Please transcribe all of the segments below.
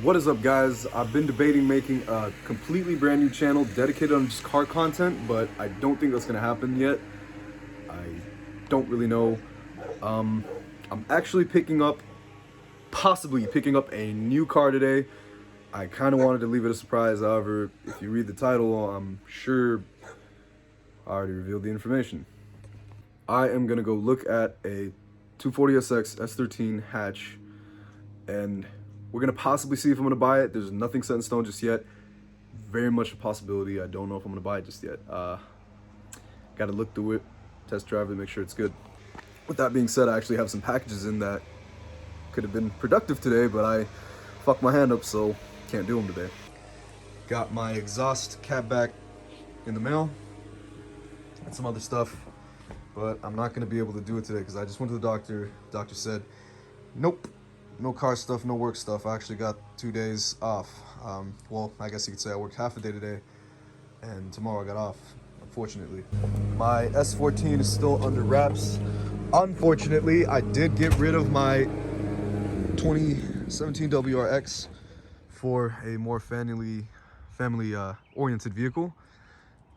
What is up, guys? I've been debating making a completely brand new channel dedicated on just car content, but I don't think that's gonna happen yet. I don't really know. I'm actually possibly picking up a new car today. I kind of wanted to leave it a surprise. However, if you read the title, I'm sure I already revealed the information. I am gonna go look at a 240SX S13 hatch, and we're gonna possibly see if I'm gonna buy it. There's nothing set in stone just yet. Very much a possibility. I don't know if I'm gonna buy it just yet. Gotta look through it, test drive it, make sure it's good. With that being said, I actually have some packages in that could have been productive today, but I fucked my hand up, so can't do them today. Got my exhaust cap back in the mail and some other stuff, but I'm not gonna be able to do it today because I just went to the doctor. The doctor said, nope. No car stuff, no work stuff. I actually got 2 days off. Well, I guess you could say I worked half a day today, and tomorrow I got off, unfortunately. My S14 is still under wraps. Unfortunately, I did get rid of my 2017 WRX for a more family-oriented vehicle,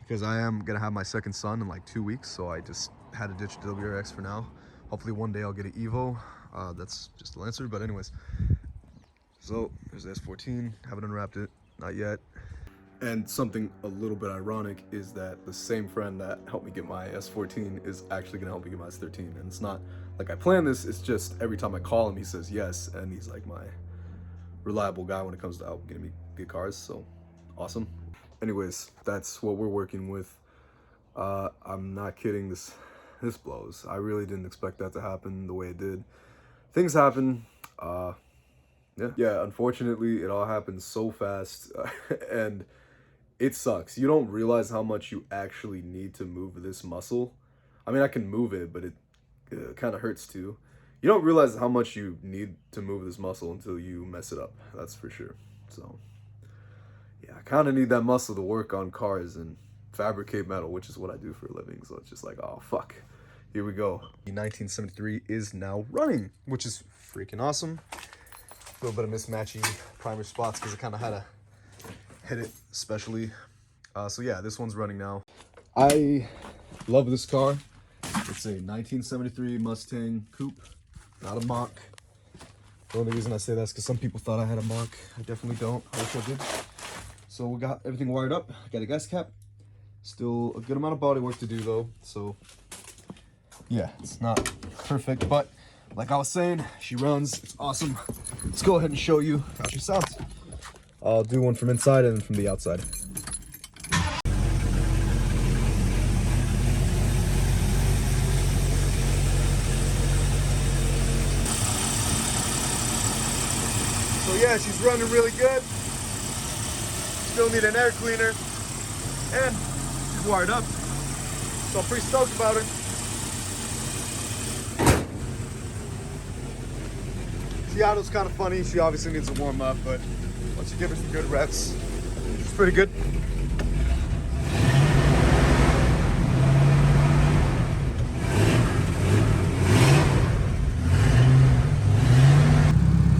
because I am gonna have my second son in like 2 weeks, so I just had to ditch the WRX for now. Hopefully one day I'll get an Evo. That's just the Lancer, but anyways. So there's the S14, haven't unwrapped it, not yet. And something a little bit ironic is that the same friend that helped me get my S14 is actually gonna help me get my S13. And it's not like I planned this, it's just every time I call him, he says yes. And he's like my reliable guy when it comes to help getting me good cars, so awesome. Anyways, that's what we're working with. I'm not kidding, this blows. I really didn't expect that to happen the way it did. Things happen. Yeah, unfortunately it all happened so fast and it sucks. You don't realize how much you actually need to move this muscle. I mean, I can move it, but it kind of hurts too. You don't realize how much you need to move this muscle until you mess it up, that's for sure. So yeah, I kind of need that muscle to work on cars and fabricate metal, which is what I do for a living. So it's just like, oh fuck, here we go. The 1973 is now running, which is freaking awesome. A little bit of mismatchy primer spots because I kind of had to hit it especially. So yeah, this one's running now. I love this car. It's a 1973 Mustang coupe, not a Mach. The only reason I say that's because some people thought I had a Mach. I definitely don't. I wish I did. So we got everything wired up. I got a gas cap. Still a good amount of body work to do though. So yeah, it's not perfect, but like I was saying, she runs. It's awesome. Let's go ahead and show you how she sounds. I'll do one from inside and from the outside. So yeah, she's running really good. Still need an air cleaner, and she's wired up. So I'm pretty stoked about her. Seattle's kind of funny. She obviously needs to warm up, but once you give her some good reps, she's pretty good.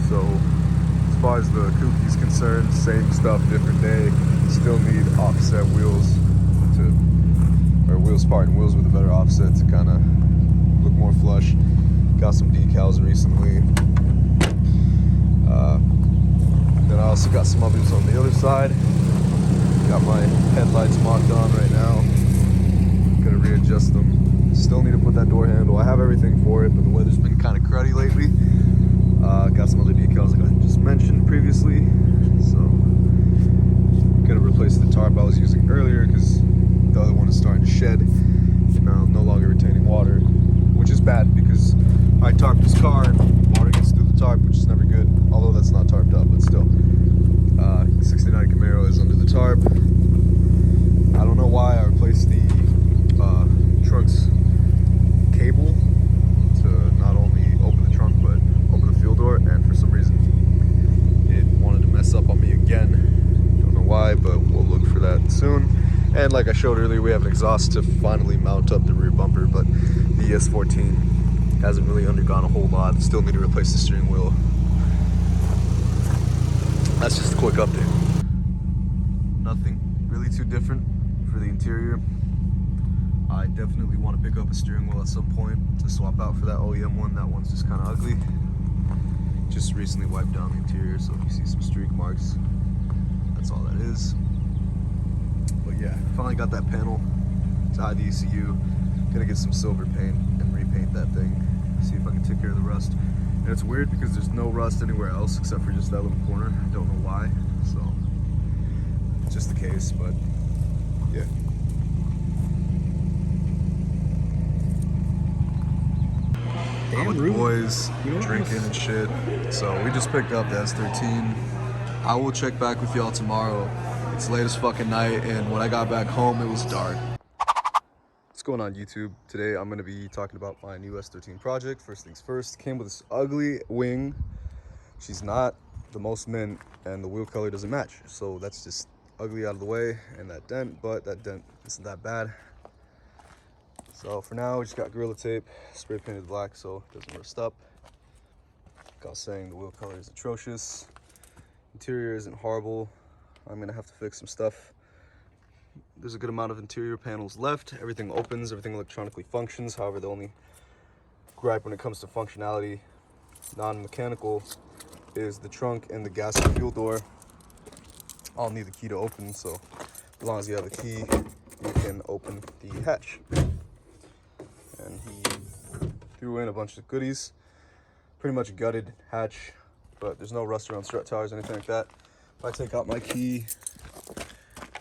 So as far as the coupé's concerned, same stuff, different day. Still need offset wheels wheels with a better offset to kind of look more flush. Got some decals recently. Then I also got some others on the other side. Got my headlights mocked on right now. Gonna readjust them. Still need to put that door handle. I have everything for it, but the weather's been kind of cruddy lately. Got some other decals like I just mentioned previously. So gonna replace the tarp I was using earlier because the other one is starting to shed. Now no longer retaining water, which is bad because I tarped this car and water gets through the tarp, which is never good, although that's not tarped up, but still. 69 Camaro is under the tarp. I don't know why I replaced the trunk's cable to not only open the trunk but open the fuel door, and for some reason it wanted to mess up on me again. Don't know why, but we'll look for that soon. And like I showed earlier, we have an exhaust to finally mount up the rear bumper, but the S14 hasn't really undergone a whole lot. Still need to replace the steering wheel. that's just a quick update. Nothing really too different for the interior. I definitely want to pick up a steering wheel at some point to swap out for that OEM one. That one's just kind of ugly. Just recently wiped down the interior, so if you see some streak marks, that's all that is. But yeah, finally got that panel to hide the ECU. Gonna get some silver paint and repaint that thing. See if I can take care of the rust. And it's weird because there's no rust anywhere else except for just that little corner. I don't know why, so it's just the case, but yeah. I'm with the boys, drinking and shit. So we just picked up the S13. I will check back with y'all tomorrow. It's late as fucking night, and when I got back home, it was dark. What's going on, YouTube? Today I'm gonna be talking about my new S13 project. First things first, came with this ugly wing. She's not the most mint, and the wheel color doesn't match. So that's just ugly out of the way, and that dent, but that dent isn't that bad. So for now, we just got Gorilla Tape, spray painted black so it doesn't rust up. Like I was saying, the wheel color is atrocious. Interior isn't horrible. I'm gonna have to fix some stuff. There's a good amount of interior panels left. Everything opens, everything electronically functions. However, the only gripe when it comes to functionality, non-mechanical, is the trunk and the gas and fuel door. I'll need the key to open, so as long as you have the key, you can open the hatch. And he threw in a bunch of goodies. Pretty much gutted hatch, but there's no rust around strut tires or anything like that. If I take out my key,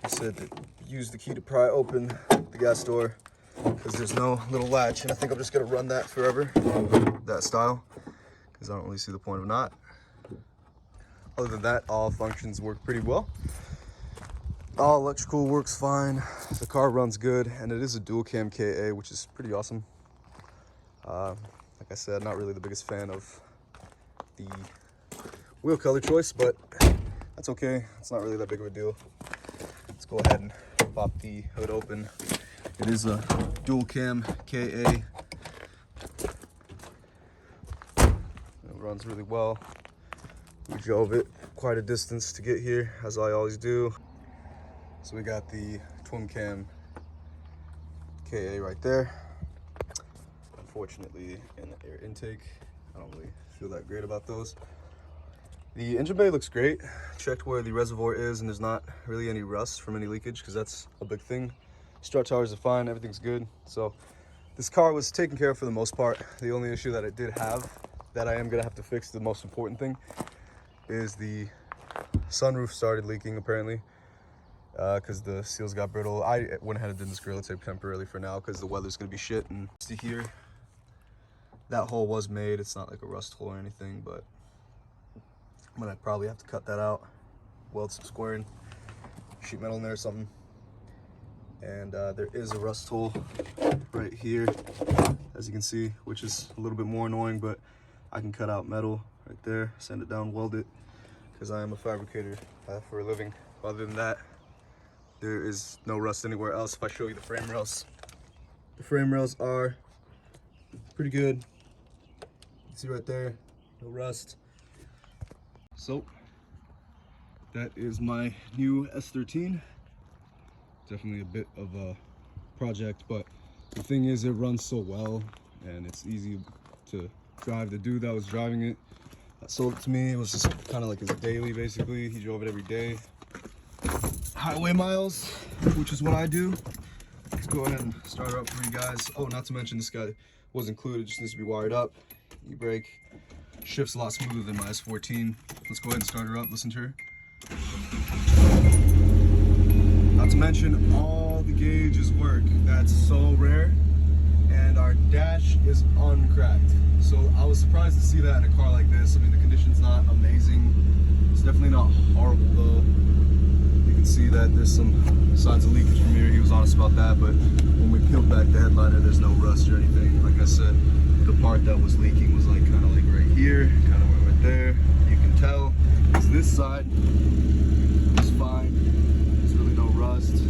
he said to use the key to pry open the gas door because there's no little latch, and I think I'm just gonna run that forever, that style, because I don't really see the point of not. Other than that, all functions work pretty well. All electrical works fine. The car runs good, and it is a dual cam KA, which is pretty awesome. Like I said, not really the biggest fan of the wheel color choice, but that's okay. It's not really that big of a deal. Let's go ahead and pop the hood open. It is a dual cam KA. It runs really well. We drove it quite a distance to get here, as I always do. So we got the twin cam KA right there. Unfortunately, in the air intake, I don't really feel that great about those. The engine bay looks great. Checked where the reservoir is, and there's not really any rust from any leakage, because that's a big thing. Strut tires are fine, everything's good. So this car was taken care of for the most part. The only issue that it did have that I am gonna have to fix, the most important thing, is the sunroof started leaking apparently, because the seals got brittle. I went ahead and did this Gorilla Tape temporarily for now because the weather's gonna be shit. And see here, that hole was made. It's not like a rust hole or anything, but I'm gonna probably have to cut that out, weld some squaring, sheet metal in there or something. And there is a rust hole right here, as you can see, which is a little bit more annoying, but I can cut out metal right there, sand it down, weld it, because I am a fabricator for a living. Other than that, there is no rust anywhere else. If I show you the frame rails, the frame rails are pretty good. You can see right there, no rust. So that is my new S13. Definitely a bit of a project, but the thing is, it runs so well and it's easy to drive. The dude that was driving it, that sold it to me, it was just kind of like his daily basically. He drove it every day. Highway miles, which is what I do. Let's go ahead and start her up for you guys. Oh, not to mention this guy was included, just needs to be wired up. E-brake shifts a lot smoother than my S14. Let's go ahead and start her up, listen to her. Not to mention all the gauges work. That's so rare. And our dash is uncracked. So I was surprised to see that in a car like this. I mean, the condition's not amazing. It's definitely not horrible though. You can see that there's some signs of leakage from here. He was honest about that, but when we peeled back the headliner, there's no rust or anything. Like I said, the part that was leaking was like kind of like right here, kind of went right there. You can tell, because this side is fine. There's really no rust.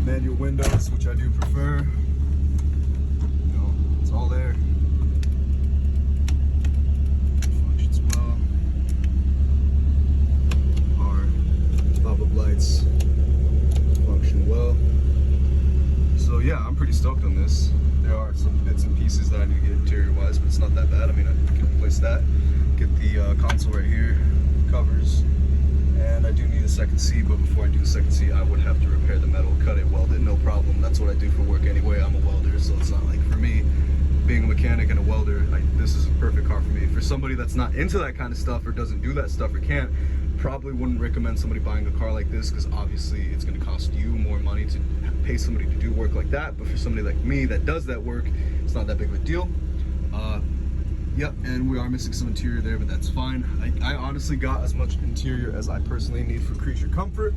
Manual windows, which I do prefer. You know, it's all there. Functions well. pieces that I need to get interior-wise, but it's not that bad. I mean, I can replace that. Get the console right here, covers, and I do need a second seat, but before I do the second seat, I would have to repair the metal, cut it, weld it, no problem. That's what I do for work anyway. I'm a welder, so it's not like, for me, being a mechanic and a welder, like, this is a perfect car for me. For somebody that's not into that kind of stuff or doesn't do that stuff or can't, probably wouldn't recommend somebody buying a car like this, because obviously it's going to cost you more money to pay somebody to do work like that. But for somebody like me that does that work, it's not that big of a deal. Yep, and we are missing some interior there, but that's fine. I honestly got as much interior as I personally need for creature comfort,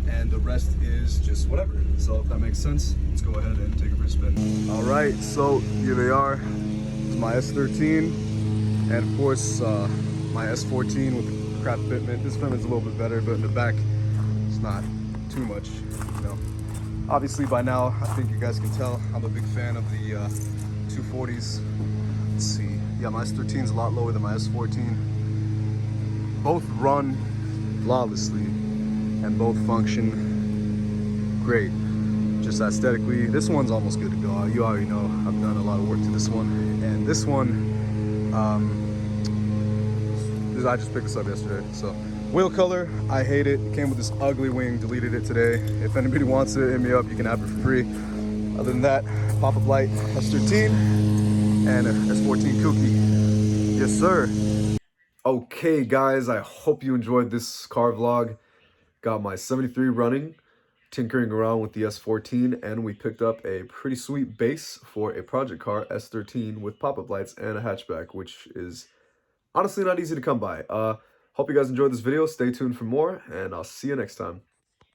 and the rest is just whatever. So if that makes sense, let's go ahead and take it for a spin. All right, so here they are. It's my S13, and of course my S14 with the crap fitment. This fitment's a little bit better, but in the back, it's not too much, you know. Obviously by now, I think you guys can tell, I'm a big fan of the 240s. Let's see. Yeah, my S13 is a lot lower than my S14. Both run flawlessly and both function great. Just aesthetically, this one's almost good to go. You already know I've done a lot of work to this one. And this one, I just picked this up yesterday. So, wheel color, I hate it. It came with this ugly wing, deleted it today. If anybody wants it, hit me up, you can have it for free. Other than that, pop-up light, S13. And S14 Kooky. Yes, sir. Okay, guys, I hope you enjoyed this car vlog. Got my 73 running, tinkering around with the S14, and we picked up a pretty sweet base for a project car, S13, with pop-up lights and a hatchback, which is honestly not easy to come by. Hope you guys enjoyed this video. Stay tuned for more, and I'll see you next time.